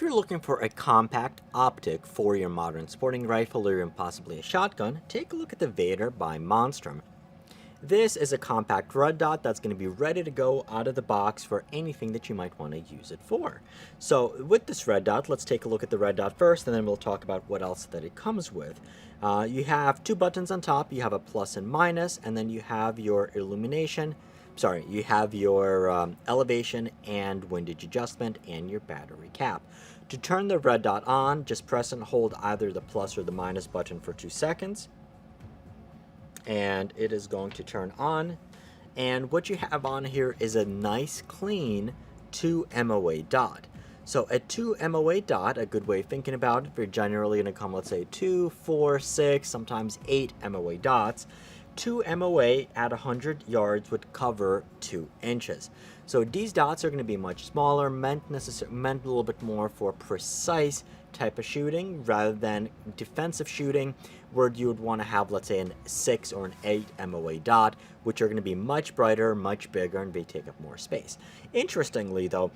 you're looking for a compact optic for your modern sporting rifle or even possibly a shotgun, take a look at the Vader by Monstrum. This is a compact red dot that's going to be ready to go out of the box for anything that you might want to use it for. So with this red dot, let's take a look at the red dot first, and then we'll talk about what else that it comes with. You have two buttons on top. You have a plus and minus, and then you have your illumination. Sorry, you have your elevation and windage adjustment and your battery cap. To turn the red dot on, just press and hold either the plus or the minus button for 2 seconds. And it is going to turn on. And what you have on here is a nice clean 2 MOA dot. So a 2 MOA dot, a good way of thinking about it, we're generally going to come, let's say 2, 4, 6, sometimes 8 MOA dots. 2 MOA at 100 yards would cover 2 inches. So these dots are going to be much smaller, meant a little bit more for precise type of shooting rather than defensive shooting, where you would want to have, let's say, a 6 or an 8 MOA dot, which are going to be much brighter, much bigger, and they take up more space. Interestingly, though,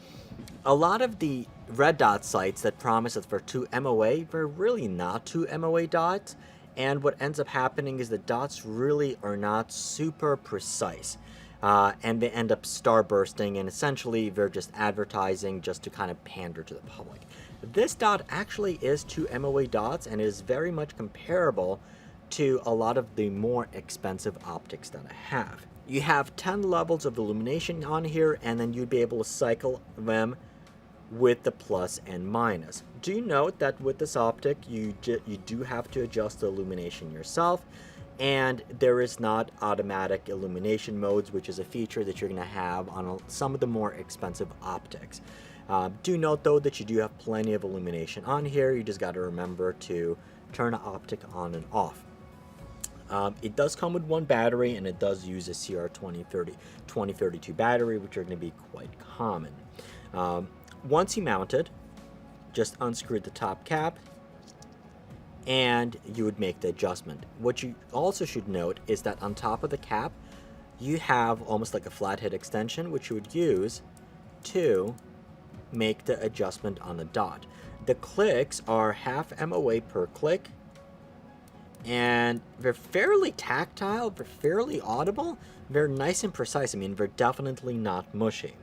a lot of the red dot sites that promise it for 2 MOA, they're really not 2 MOA dots. And what ends up happening is the dots really are not super precise. And they end up starbursting, and essentially they're just advertising just to kind of pander to the public. This dot actually is 2 MOA dots and is very much comparable to a lot of the more expensive optics that I have. You have 10 levels of illumination on here, and then you'd be able to cycle them with the plus and minus. Do note that with this optic you do have to adjust the illumination yourself, and there is not automatic illumination modes, which is a feature that you're going to have on some of the more expensive optics. Do note though that you do have plenty of illumination on here. You just got to remember to turn the optic on and off. It does come with one battery, and it does use a CR2032 battery, which are going to be quite common. Once you mount it, just unscrew the top cap and you would make the adjustment. What you also should note is that on top of the cap, you have almost like a flathead extension, which you would use to make the adjustment on the dot. The clicks are half MOA per click, and they're fairly tactile, they're fairly audible, they're nice and precise. I mean, they're definitely not mushy.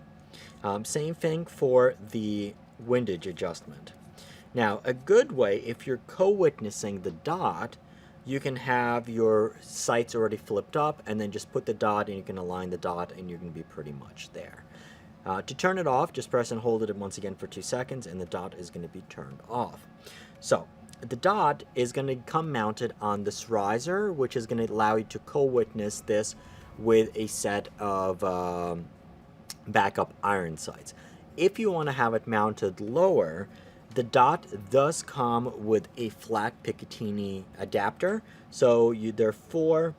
Same thing for the windage adjustment. Now, a good way, if you're co-witnessing the dot, you can have your sights already flipped up and then just put the dot, and you can align the dot, and you're going to be pretty much there. To turn it off, just press and hold it once again for 2 seconds, and the dot is going to be turned off. So the dot is going to come mounted on this riser, which is going to allow you to co-witness this with a set of backup iron sights. If you want to have it mounted lower, the dot does come with a flat Picatinny adapter. So there are 4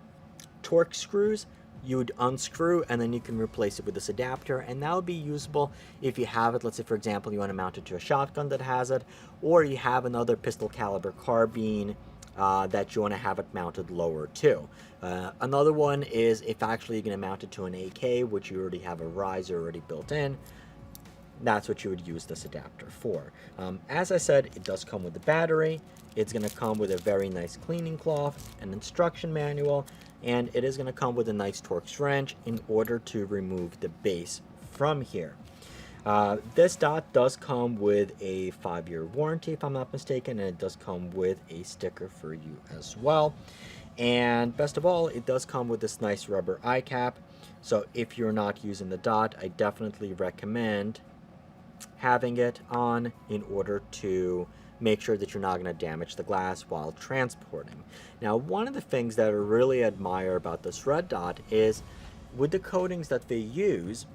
Torx screws. You would unscrew, and then you can replace it with this adapter, and that would be usable if you have it. Let's say, for example, you want to mount it to a shotgun that has it, or you have another pistol caliber carbine that you want to have it mounted lower to. Another one is if actually you're going to mount it to an AK, which you already have a riser already built in. That's what you would use this adapter for. As I said, it does come with the battery. It's going to come with a very nice cleaning cloth, an instruction manual, and it is going to come with a nice Torx wrench in order to remove the base from here. This dot does come with a 5-year warranty, if I'm not mistaken, and it does come with a sticker for you as well. And best of all, it does come with this nice rubber eye cap. So if you're not using the dot, I definitely recommend having it on in order to make sure that you're not going to damage the glass while transporting. Now, one of the things that I really admire about this red dot is with the coatings that they use,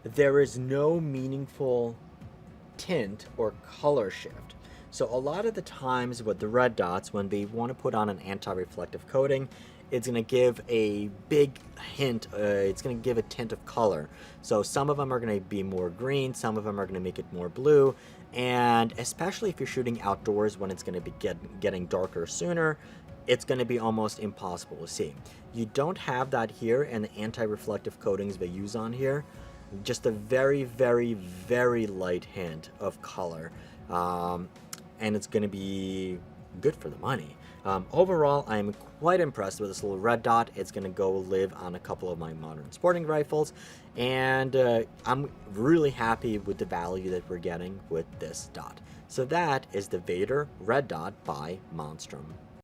there is no meaningful tint or color shift. So a lot of the times with the red dots, when they want to put on an anti-reflective coating, it's going to give a big hint, it's going to give a tint of color. So some of them are going to be more green, some of them are going to make it more blue, and especially if you're shooting outdoors when it's going to be getting darker sooner, it's going to be almost impossible to see. You don't have that here, and the anti-reflective coatings they use on here Just a very, very, very light hint of color. And it's going to be good for the money. Overall, I'm quite impressed with this little red dot. It's going to go live on a couple of my modern sporting rifles, and I'm really happy with the value that we're getting with this dot. So that is the Vader red dot by Monstrum.